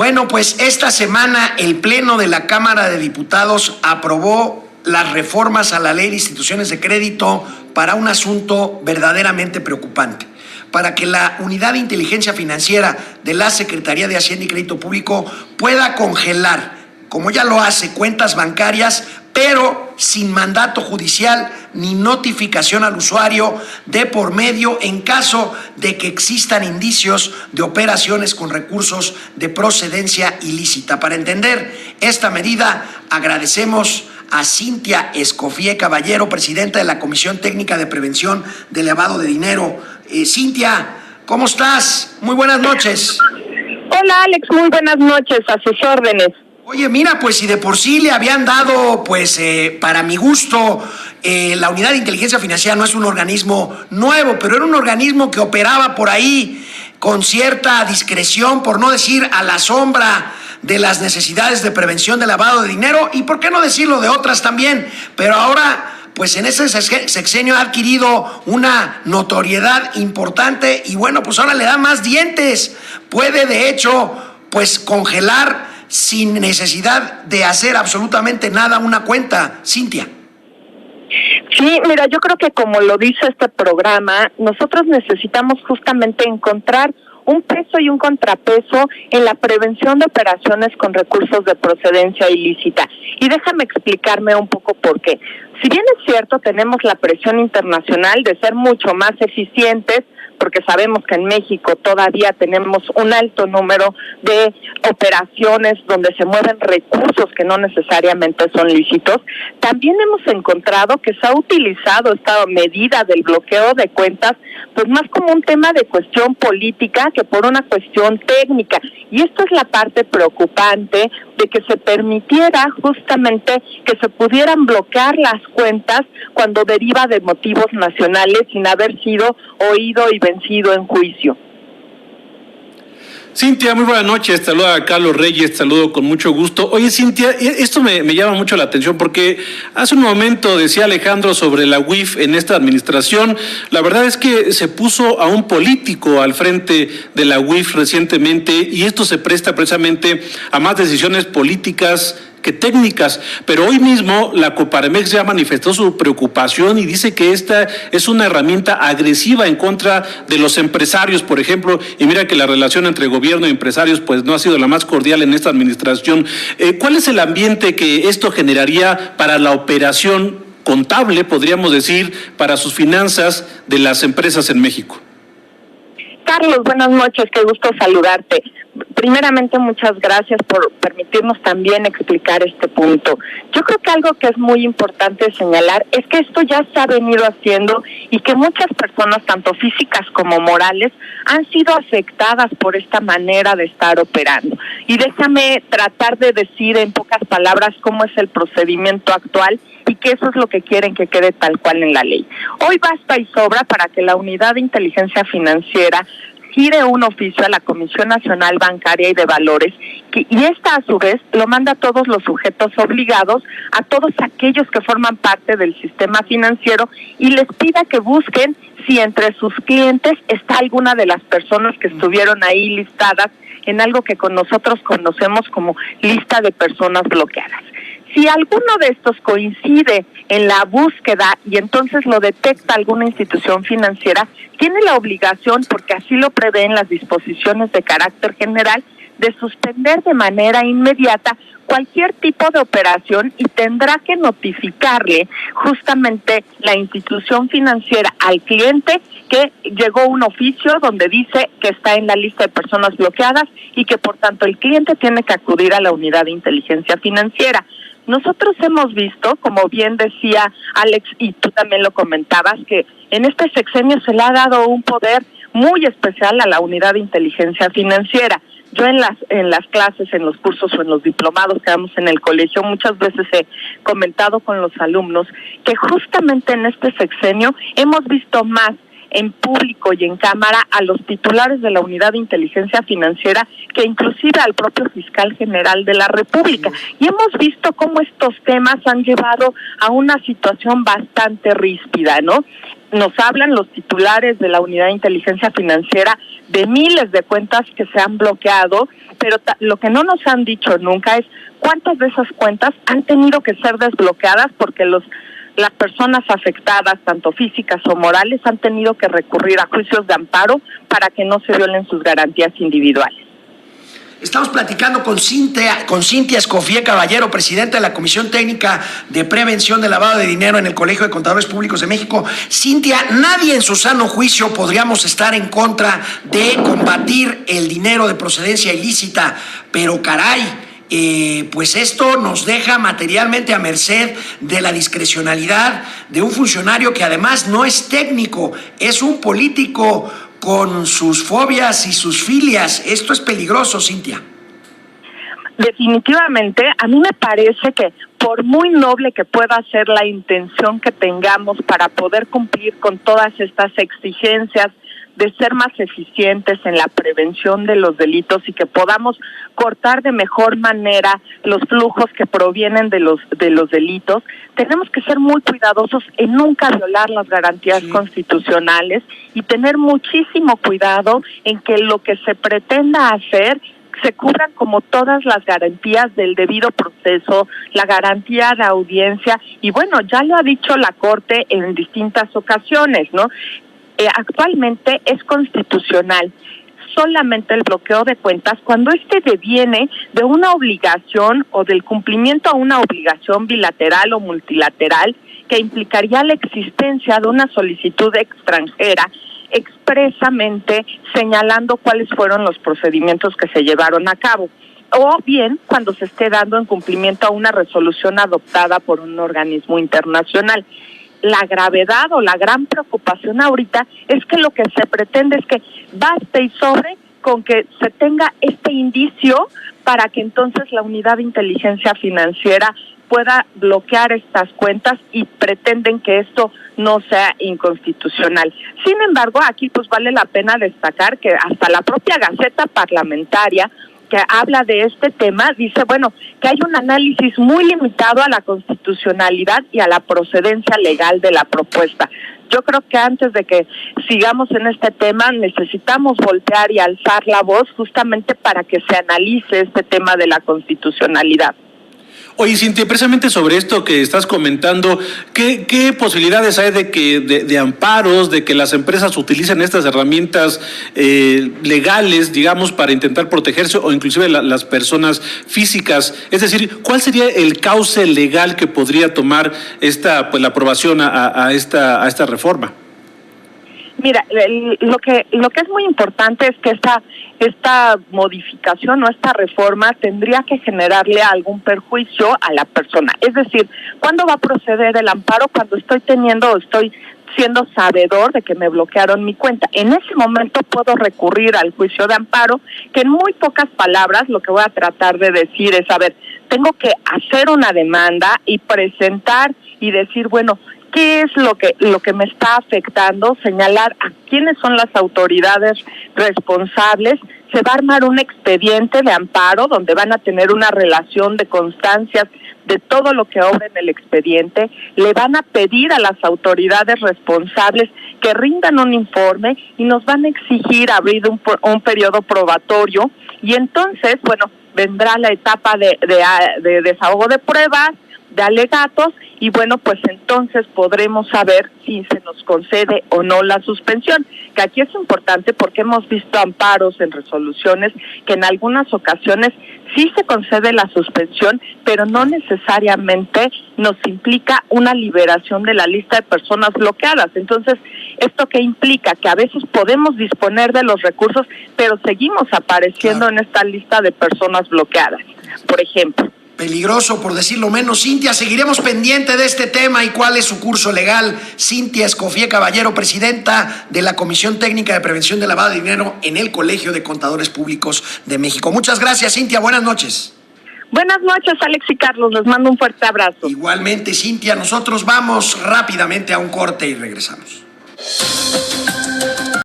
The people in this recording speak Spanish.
Bueno, pues esta semana el Pleno de la Cámara de Diputados aprobó las reformas a la Ley de Instituciones de Crédito para un asunto verdaderamente preocupante, para que la Unidad de Inteligencia Financiera de la Secretaría de Hacienda y Crédito Público pueda congelar, como ya lo hace, cuentas bancarias, pero sin mandato judicial ni notificación al usuario de por medio en caso de que existan indicios de operaciones con recursos de procedencia ilícita. Para entender esta medida, agradecemos a Cintia Escofía Caballero, presidenta de la Comisión Técnica de Prevención de Lavado de Dinero. Cintia, ¿cómo estás? Muy buenas noches. Hola, Alex, muy buenas noches, a sus órdenes. Oye, mira, pues si de por sí le habían dado, para mi gusto, la Unidad de Inteligencia Financiera no es un organismo nuevo, pero era un organismo que operaba por ahí con cierta discreción, por no decir a la sombra de las necesidades de prevención de lavado de dinero, y por qué no decirlo de otras también, pero ahora, pues en este sexenio ha adquirido una notoriedad importante y bueno, pues ahora le da más dientes, puede de hecho, pues congelar sin necesidad de hacer absolutamente nada una cuenta, Cintia. Sí, mira, yo creo que como lo dice este programa, nosotros necesitamos justamente encontrar un peso y un contrapeso en la prevención de operaciones con recursos de procedencia ilícita. Y déjame explicarme un poco por qué. Si bien es cierto, tenemos la presión internacional de ser mucho más eficientes, porque sabemos que en México todavía tenemos un alto número de operaciones donde se mueven recursos que no necesariamente son lícitos. También hemos encontrado que se ha utilizado esta medida del bloqueo de cuentas, pues más como un tema de cuestión política que por una cuestión técnica. Y esto es la parte preocupante de que se permitiera justamente que se pudieran bloquear las cuentas cuando deriva de motivos nacionales sin haber sido oído y vencido en juicio. Cintia, muy buenas noches, saluda a Carlos Reyes, saludo con mucho gusto. Oye, Cintia, esto me llama mucho la atención porque hace un momento decía Alejandro sobre la UIF en esta administración. La verdad es que se puso a un político al frente de la UIF recientemente y esto se presta precisamente a más decisiones políticas que técnicas, pero hoy mismo la Coparmex ya manifestó su preocupación y dice que esta es una herramienta agresiva en contra de los empresarios, por ejemplo, y mira que la relación entre gobierno y empresarios pues no ha sido la más cordial en esta administración. ¿Cuál es el ambiente que esto generaría para la operación contable, podríamos decir, para sus finanzas de las empresas en México? Carlos, buenas noches, qué gusto saludarte. Primeramente, muchas gracias por permitirnos también explicar este punto. Yo creo que algo que es muy importante señalar es que esto ya se ha venido haciendo y que muchas personas, tanto físicas como morales, han sido afectadas por esta manera de estar operando. Y déjame tratar de decir en pocas palabras cómo es el procedimiento actual y que eso es lo que quieren que quede tal cual en la ley. Hoy basta y sobra para que la Unidad de Inteligencia Financiera gire un oficio a la Comisión Nacional Bancaria y de Valores, y esta a su vez lo manda a todos los sujetos obligados, a todos aquellos que forman parte del sistema financiero, y les pida que busquen si entre sus clientes está alguna de las personas que estuvieron ahí listadas en algo que con nosotros conocemos como lista de personas bloqueadas. Si alguno de estos coincide en la búsqueda y entonces lo detecta alguna institución financiera, tiene la obligación, porque así lo prevén las disposiciones de carácter general, de suspender de manera inmediata cualquier tipo de operación y tendrá que notificarle justamente la institución financiera al cliente que llegó un oficio donde dice que está en la lista de personas bloqueadas y que por tanto el cliente tiene que acudir a la Unidad de Inteligencia Financiera. Nosotros hemos visto, como bien decía Alex, y tú también lo comentabas, que en este sexenio se le ha dado un poder muy especial a la Unidad de Inteligencia Financiera. Yo en las clases, en los cursos o en los diplomados que damos en el colegio, muchas veces he comentado con los alumnos que justamente en este sexenio hemos visto más en público y en cámara a los titulares de la Unidad de Inteligencia Financiera, que inclusive al propio fiscal general de la República. Y hemos visto cómo estos temas han llevado a una situación bastante ríspida, ¿no? Nos hablan los titulares de la Unidad de Inteligencia Financiera de miles de cuentas que se han bloqueado, pero lo que no nos han dicho nunca es cuántas de esas cuentas han tenido que ser desbloqueadas porque las personas afectadas, tanto físicas o morales, han tenido que recurrir a juicios de amparo para que no se violen sus garantías individuales. Estamos platicando con Cintia Escofía Caballero, presidenta de la Comisión Técnica de Prevención de Lavado de Dinero en el Colegio de Contadores Públicos de México. Cintia, nadie en su sano juicio podríamos estar en contra de combatir el dinero de procedencia ilícita, pero caray, pues esto nos deja materialmente a merced de la discrecionalidad de un funcionario que además no es técnico, es un político con sus fobias y sus filias. Esto es peligroso, Cintia. Definitivamente, a mí me parece que por muy noble que pueda ser la intención que tengamos para poder cumplir con todas estas exigencias de ser más eficientes en la prevención de los delitos y que podamos cortar de mejor manera los flujos que provienen de los delitos, tenemos que ser muy cuidadosos en nunca violar las garantías constitucionales y tener muchísimo cuidado en que lo que se pretenda hacer se cubran como todas las garantías del debido proceso, la garantía de audiencia, y bueno, ya lo ha dicho la Corte en distintas ocasiones, ¿no? Actualmente es constitucional solamente el bloqueo de cuentas cuando deviene de una obligación o del cumplimiento a una obligación bilateral o multilateral que implicaría la existencia de una solicitud extranjera expresamente señalando cuáles fueron los procedimientos que se llevaron a cabo, o bien cuando se esté dando en cumplimiento a una resolución adoptada por un organismo internacional. La gravedad o la gran preocupación ahorita es que lo que se pretende es que baste y sobre con que se tenga este indicio para que entonces la Unidad de Inteligencia Financiera pueda bloquear estas cuentas, y pretenden que esto no sea inconstitucional. Sin embargo, aquí pues vale la pena destacar que hasta la propia Gaceta Parlamentaria, que habla de este tema, dice, bueno, que hay un análisis muy limitado a la constitucionalidad y a la procedencia legal de la propuesta. Yo creo que antes de que sigamos en este tema, necesitamos voltear y alzar la voz justamente para que se analice este tema de la constitucionalidad. Oye, Cintia, precisamente sobre esto que estás comentando, ¿qué posibilidades hay de amparos, de que las empresas utilicen estas herramientas legales, digamos, para intentar protegerse, o inclusive las personas físicas? Es decir, ¿cuál sería el cauce legal que podría tomar la aprobación a esta reforma? Mira, lo que es muy importante es que esta modificación o esta reforma tendría que generarle algún perjuicio a la persona. Es decir, ¿cuándo va a proceder el amparo? Cuando estoy siendo sabedor de que me bloquearon mi cuenta. En ese momento puedo recurrir al juicio de amparo, que en muy pocas palabras lo que voy a tratar de decir es, tengo que hacer una demanda y presentar y decir, bueno, ¿qué es lo que me está afectando? Señalar a quiénes son las autoridades responsables. Se va a armar un expediente de amparo donde van a tener una relación de constancias de todo lo que obra en el expediente. Le van a pedir a las autoridades responsables que rindan un informe y nos van a exigir abrir un periodo probatorio, y entonces, bueno, vendrá la etapa de desahogo de pruebas, de alegatos, y bueno, pues entonces podremos saber si se nos concede o no la suspensión, que aquí es importante porque hemos visto amparos en resoluciones que en algunas ocasiones sí se concede la suspensión, pero no necesariamente nos implica una liberación de la lista de personas bloqueadas. Entonces, ¿esto qué implica? Que a veces podemos disponer de los recursos, pero seguimos apareciendo en esta lista de personas bloqueadas, por ejemplo. Peligroso, por decirlo menos. Cintia, seguiremos pendiente de este tema y cuál es su curso legal. Cintia Escofía Caballero, presidenta de la Comisión Técnica de Prevención de Lavado de Dinero en el Colegio de Contadores Públicos de México. Muchas gracias, Cintia. Buenas noches. Buenas noches, Alex y Carlos. Les mando un fuerte abrazo. Igualmente, Cintia. Nosotros vamos rápidamente a un corte y regresamos.